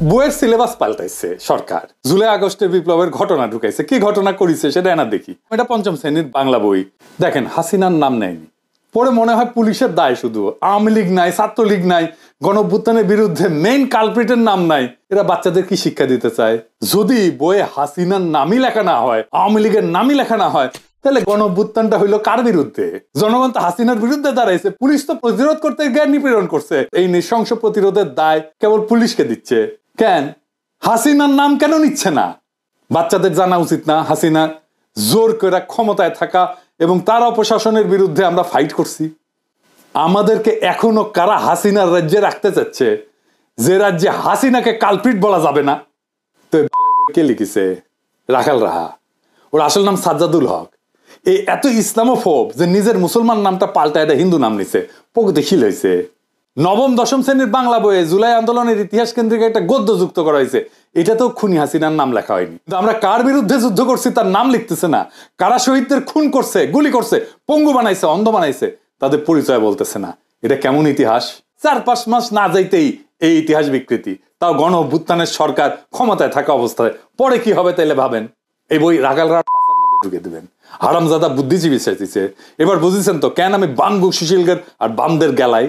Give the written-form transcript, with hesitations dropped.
বইয়ের সিলেবাস পাল্টাইছে সরকার, জুলাই আগস্টের বিপ্লবের ঘটনা ঢুকাইছে। কি ঘটনা করেছে সেটা এনা দেখি। এটা পঞ্চম শ্রেণীর বাংলা বই। দেখেন, হাসিনার নাম নেয়নি। পরে মনে হয় পুলিশের দায় শুধু, আওয়ামী লীগ নাই, ছাত্রলীগ নাই, গণঅভ্যুত্থানের বিরুদ্ধে মেইন কালপ্রিটের নাম নাই। এরা বাচ্চাদের কি শিক্ষা দিতে চায়? যদি বইয়ে হাসিনার নামই লেখা না হয়, আওয়ামী লীগের নামই লেখা না হয়, তাহলে গণঅভ্যুত্থানটা হইলো কার বিরুদ্ধে? জনগণ তো হাসিনার বিরুদ্ধে দাঁড়াইছে। পুলিশ তো প্রতিরোধ করতে গিয়ে নিপীড়ন করছে। এই নৃশংস প্রতিরোধের দায় কেবল পুলিশকে দিচ্ছে কেন? হাসিনার নাম কেন নিচ্ছে না? বাচ্চাদের জানা উচিত না হাসিনা জোর করে ক্ষমতায় থাকা এবং তার অপশাসনের বিরুদ্ধে আমরা ফাইট করছি। আমাদেরকে এখনো কারা হাসিনার রাজ্যে রাখতে চাচ্ছে, যে রাজ্যে হাসিনাকে কালপ্রিট বলা যাবে না? তো কে লিখেছে? রাখাল রাহা। ওর আসল নাম সাজ্জাদুল হক। এই এত ইসলামোফোব যে নিজের মুসলমান নামটা পাল্টা এটা হিন্দু নাম নিছে। প্রগতিশীল হয়েছে। নবম দশম শ্রেণীর বাংলা বইয়ে জুলাই আন্দোলনের ইতিহাস কেন্দ্রিক একটা গদ্য যুক্ত করা হয়েছে। এটাতেও খুনি হাসিনার নাম লেখা হয়নি। কিন্তু আমরা কার বিরুদ্ধে যুদ্ধ করছি তার নাম লিখতেছে না। কারা শহীদদের খুন করছে, গুলি করছে, পঙ্গু বানাইছে, অন্ধ বানাইছে, তাদের পরিচয় বলতেছে না। এটা কেমন ইতিহাস? 4-5 মাস না যাইতেই এই ইতিহাস বিকৃতি, তাও গণ অভ্যুত্থানের সরকার ক্ষমতায় থাকা অবস্থায়। পরে কি হবে তাইলে ভাবেন। এই বই রাগালরা ঢুকে দিবেন। হারামজাদা বুদ্ধিজীবী চাইতেছে। এবার বুঝেছেন তো কেন আমি বানবু সুশীলগের আর বামদের গেলাই।